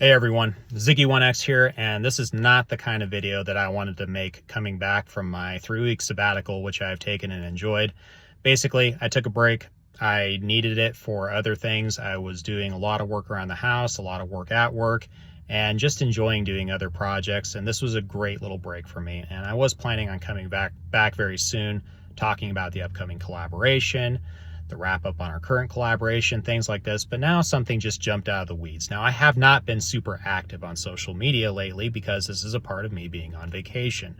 Hey everyone, Ziggy1X here, and this is not the kind of video that I wanted to make coming back from my 3-week sabbatical, which I've taken and enjoyed. Basically, I took a break. I needed it for other things. I was doing a lot of work around the house, a lot of work at work, and just enjoying doing other projects, and this was a great little break for me. And I was planning on coming back very soon, talking about the upcoming collaboration, the wrap up on our current collaboration, things like this, but now something just jumped out of the weeds. Now, I have not been super active on social media lately because this is a part of me being on vacation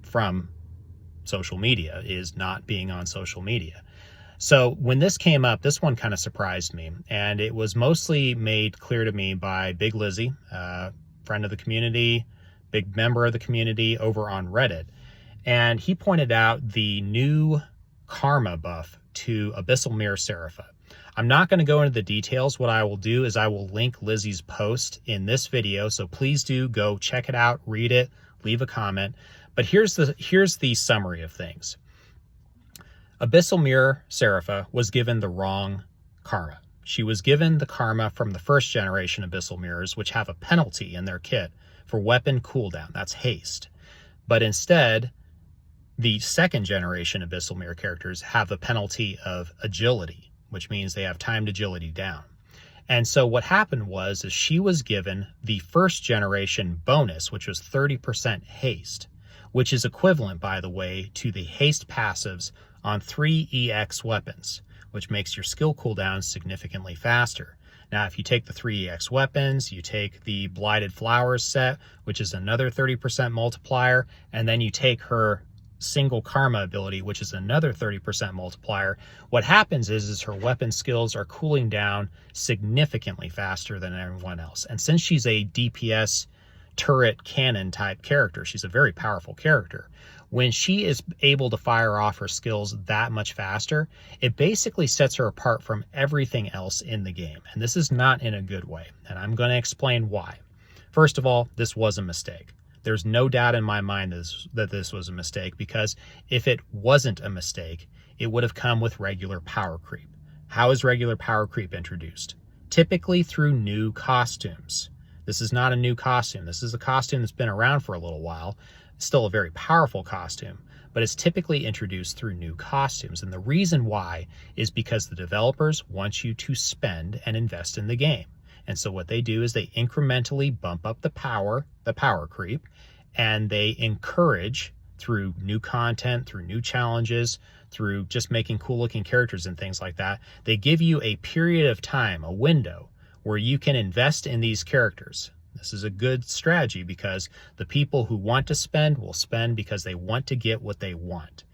from social media, is not being on social media. So when this came up, this one kind of surprised me, and it was mostly made clear to me by Big Lizzy, friend of the community, big member of the community over on Reddit. And he pointed out the new karma buff to Abyssal Mir Sarafa. I'm not going to go into the details. What I will do is I will link Lizzy's post in this video, so please do go check it out, read it, leave a comment. But here's the summary of things. Abyssal Mir Sarafa was given the wrong karma. She was given the karma from the first generation Abyssal Mirrors, which have a penalty in their kit for weapon cooldown. That's haste. But instead, the second generation Abyssal Mir characters have a penalty of agility, which means they have timed agility down. And so what happened was she was given the first generation bonus, which was 30% haste, which is equivalent, by the way, to the haste passives on 3 EX weapons, which makes your skill cooldown significantly faster. Now, if you take the 3 EX weapons, you take the Blighted Flowers set, which is another 30% multiplier, and then you take her single karma ability, which is another 30% multiplier, what happens is her weapon skills are cooling down significantly faster than everyone else. And since she's a DPS turret cannon type character, she's a very powerful character. When she is able to fire off her skills that much faster, it basically sets her apart from everything else in the game. And this is not in a good way. And I'm going to explain why. First of all, this was a mistake. There's no doubt in my mind that this was a mistake, because if it wasn't a mistake, it would have come with regular power creep. How is regular power creep introduced? Typically through new costumes. This is not a new costume. This is a costume that's been around for a little while. It's still a very powerful costume, but it's typically introduced through new costumes. And the reason why is because the developers want you to spend and invest in the game. And so what they do is they incrementally bump up the power creep, and they encourage, through new content, through new challenges, through just making cool looking characters and things like that, they give you a period of time, a window, where you can invest in these characters. This is a good strategy because the people who want to spend will spend because they want to get what they want.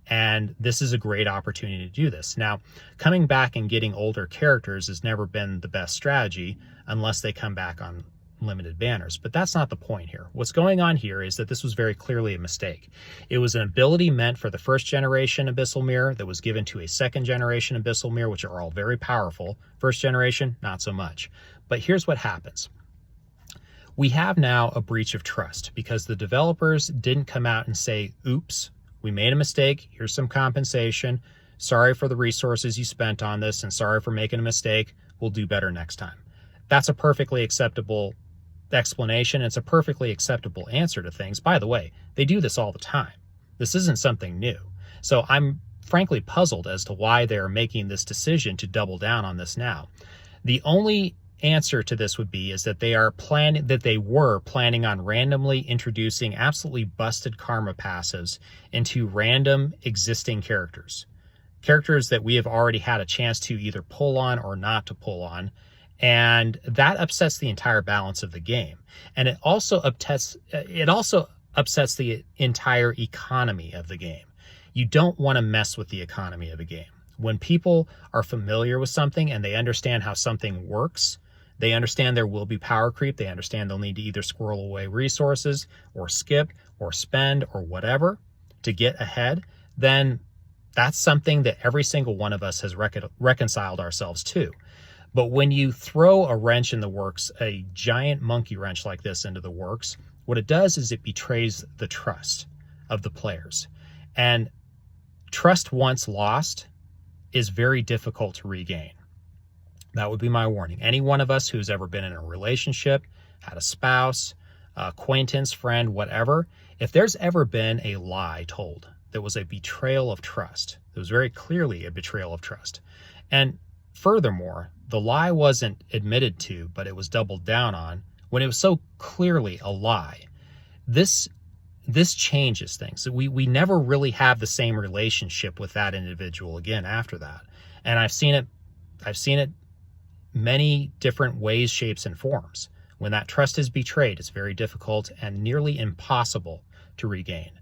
And this is a great opportunity to do this. Now, coming back and getting older characters has never been the best strategy unless they come back on limited banners. But that's not the point here. What's going on here is that this was very clearly a mistake. It was an ability meant for the first generation Abyssal Mir that was given to a second generation Abyssal Mir, which are all very powerful. First generation, not so much. But here's what happens. We have now a breach of trust because the developers didn't come out and say, oops, we made a mistake, here's some compensation, sorry for the resources you spent on this, and sorry for making a mistake, we'll do better next time. That's a perfectly acceptable explanation. It's a perfectly acceptable answer to things. By the way, they do this all the time. This isn't something new. So I'm frankly puzzled as to why they're making this decision to double down on this now. The only answer to this would be is that they were planning on randomly introducing absolutely busted karma passives into random existing characters that we have already had a chance to either pull on or not to pull on, and that upsets the entire balance of the game. And it also upsets the entire economy of the game. You don't want to mess with the economy of a game. When people are familiar with something and they understand how something works, they understand there will be power creep. They understand they'll need to either squirrel away resources or skip or spend or whatever to get ahead. Then that's something that every single one of us has reconciled ourselves to. But when you throw a wrench in the works, a giant monkey wrench like this into the works, what it does is it betrays the trust of the players. And trust once lost is very difficult to regain. That would be my warning. Any one of us who's ever been in a relationship, had a spouse, acquaintance, friend, whatever, if there's ever been a lie told that was a betrayal of trust, it was very clearly a betrayal of trust. And furthermore, the lie wasn't admitted to, but it was doubled down on when it was so clearly a lie. This changes things. We never really have the same relationship with that individual again after that. And I've seen it many different ways, shapes, and forms. When that trust is betrayed, it's very difficult and nearly impossible to regain.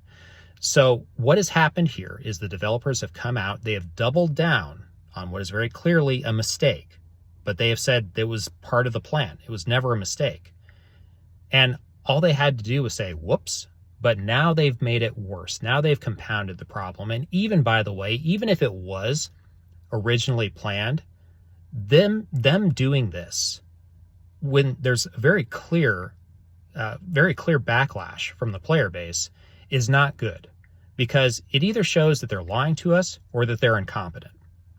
So what has happened here is the developers have come out, they have doubled down on what is very clearly a mistake, but they have said it was part of the plan. It was never a mistake. And all they had to do was say, whoops, but now they've made it worse. Now they've compounded the problem. And even, by the way, even if it was originally planned, them doing this, when there's a very clear backlash from the player base, is not good, because it either shows that they're lying to us or that they're incompetent.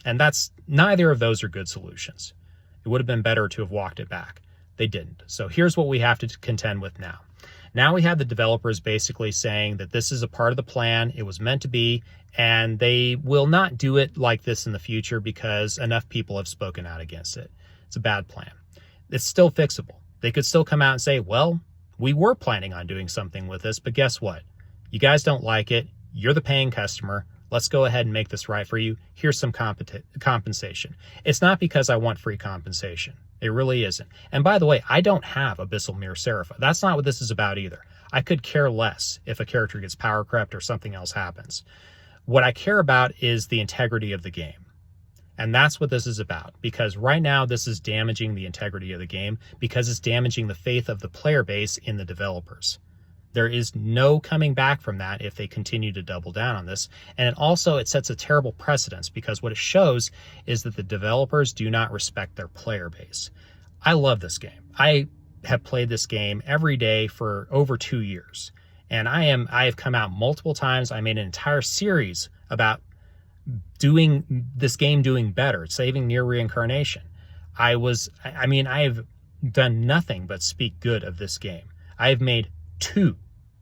And neither of those are good solutions. It would have been better to have walked it back. They didn't. So here's what we have to contend with now. Now we have the developers basically saying that this is a part of the plan, it was meant to be, and they will not do it like this in the future because enough people have spoken out against it. It's a bad plan. It's still fixable. They could still come out and say, well, we were planning on doing something with this, but guess what? You guys don't like it. You're the paying customer. Let's go ahead and make this right for you. Here's some compensation. It's not because I want free compensation. It really isn't. And by the way, I don't have Abyssal Mir Sarafa. That's not what this is about either. I could care less if a character gets power crept or something else happens. What I care about is the integrity of the game. And that's what this is about, because right now this is damaging the integrity of the game because it's damaging the faith of the player base in the developers. There is no coming back from that if they continue to double down on this. And it sets a terrible precedence, because what it shows is that the developers do not respect their player base. I love this game. I have played this game every day for over 2 years. And I have come out multiple times. I made an entire series about doing this game doing better, saving NieR Reincarnation. I have done nothing but speak good of this game. I have made 2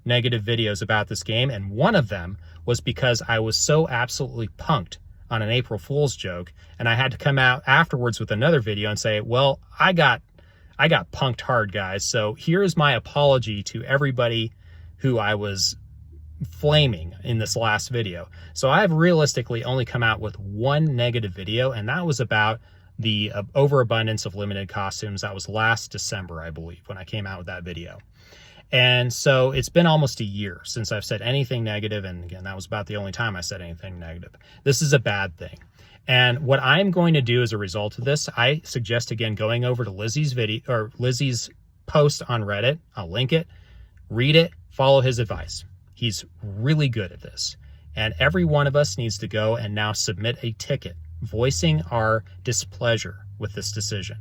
negative videos about this game, and one of them was because I was so absolutely punked on an April Fool's joke, and I had to come out afterwards with another video and say, well, I got punked hard, guys. So here's my apology to everybody who I was flaming in this last video. So I've realistically only come out with 1 negative video, and that was about the overabundance of limited costumes. That was last December, I believe, when I came out with that video. And so it's been almost a year since I've said anything negative. And again, that was about the only time I said anything negative. This is a bad thing. And what I'm going to do as a result of this, I suggest, again, going over to Lizzie's post on Reddit. I'll link it, read it, follow his advice. He's really good at this. And every one of us needs to go and now submit a ticket voicing our displeasure with this decision,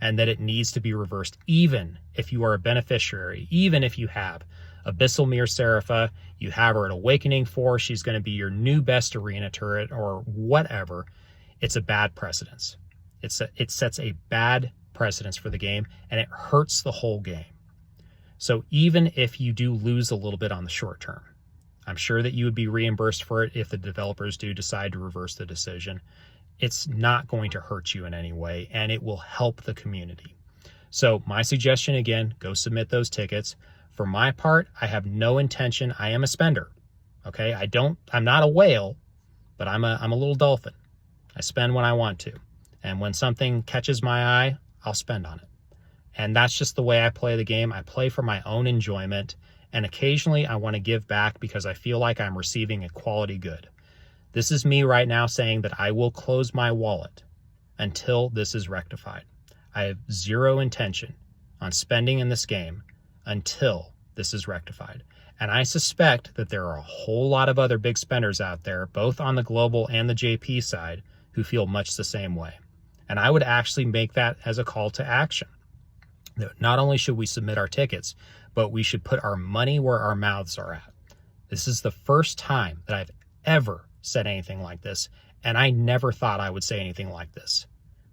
and that it needs to be reversed, even if you are a beneficiary, even if you have Abyssal Mir Sarafa, you have her at Awakening 4, she's going to be your new best arena turret or whatever. It's a bad precedence. It sets a bad precedence for the game, and it hurts the whole game. So even if you do lose a little bit on the short term, I'm sure that you would be reimbursed for it if the developers do decide to reverse the decision. It's not going to hurt you in any way, and it will help the community. So my suggestion, again, go submit those tickets. For my part, I have no intention. I am a spender. Okay, I'm not a whale, but I'm a little dolphin. I spend when I want to. And when something catches my eye, I'll spend on it. And that's just the way I play the game. I play for my own enjoyment, and occasionally I want to give back because I feel like I'm receiving a quality good. This is me right now saying that I will close my wallet until this is rectified. I have zero intention on spending in this game until this is rectified. And I suspect that there are a whole lot of other big spenders out there, both on the global and the JP side, who feel much the same way. And I would actually make that as a call to action. Not only should we submit our tickets, but we should put our money where our mouths are at. This is the first time that I've ever said anything like this, and I never thought I would say anything like this,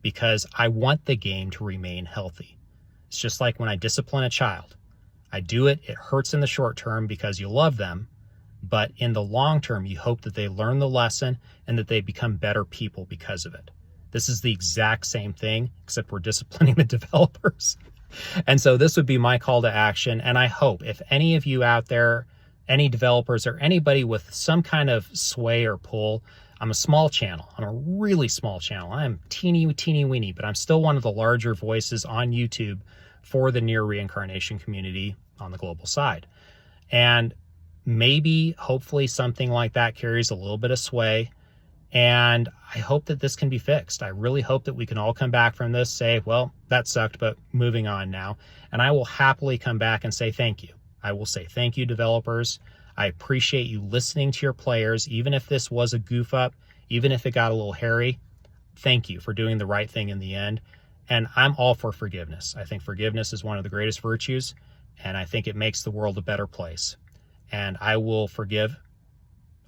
because I want the game to remain healthy. It's just like when I discipline a child. I do it, it hurts in the short term because you love them, but in the long term, you hope that they learn the lesson and that they become better people because of it. This is the exact same thing, except we're disciplining the developers. And so this would be my call to action. And I hope if any of you out there, any developers or anybody with some kind of sway or pull, I'm a small channel. I'm a really small channel. I'm teeny weeny, but I'm still one of the larger voices on YouTube for the NieR reincarnation community on the global side. And maybe, hopefully, something like that carries a little bit of sway. And I hope that this can be fixed. I really hope that we can all come back from this, say, well, that sucked, but moving on now. And I will happily come back and say thank you. I will say thank you, developers. I appreciate you listening to your players, even if this was a goof up, even if it got a little hairy. Thank you for doing the right thing in the end. And I'm all for forgiveness. I think forgiveness is one of the greatest virtues, and I think it makes the world a better place. And I will forgive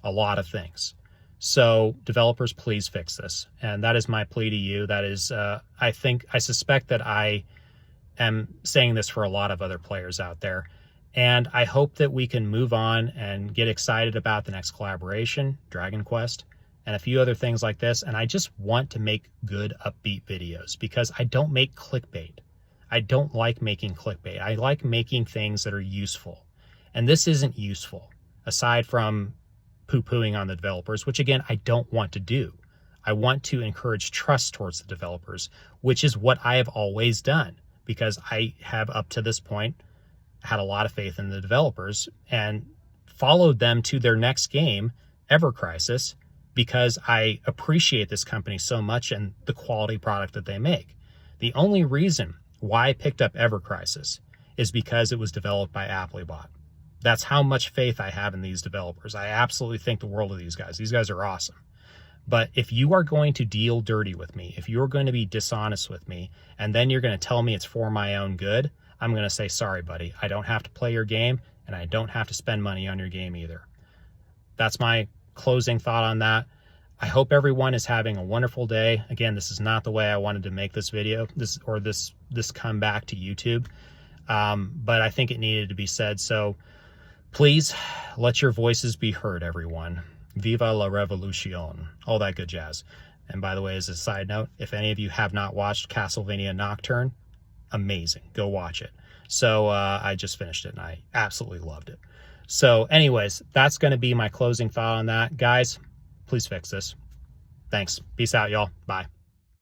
a lot of things. So developers, please fix this. And that is my plea to you. That is, I suspect that I am saying this for a lot of other players out there. And I hope that we can move on and get excited about the next collaboration, Dragon Quest, and a few other things like this. And I just want to make good, upbeat videos because I don't make clickbait. I don't like making clickbait. I like making things that are useful. And this isn't useful, aside from poo-pooing on the developers, which again, I don't want to do. I want to encourage trust towards the developers, which is what I have always done, because I have up to this point had a lot of faith in the developers and followed them to their next game, Ever Crisis, because I appreciate this company so much and the quality product that they make. The only reason why I picked up Ever Crisis is because it was developed by Applebot. That's how much faith I have in these developers. I absolutely think the world of these guys. These guys are awesome. But if you are going to deal dirty with me, if you're going to be dishonest with me, and then you're going to tell me it's for my own good, I'm going to say, sorry, buddy. I don't have to play your game, and I don't have to spend money on your game either. That's my closing thought on that. I hope everyone is having a wonderful day. Again, this is not the way I wanted to make this video, this comeback to YouTube. But I think it needed to be said. So please let your voices be heard, everyone. Viva la revolution. All that good jazz. And by the way, as a side note, if any of you have not watched Castlevania Nocturne, amazing. Go watch it. So I just finished it and I absolutely loved it. So anyways, that's going to be my closing thought on that. Guys, please fix this. Thanks. Peace out, y'all. Bye.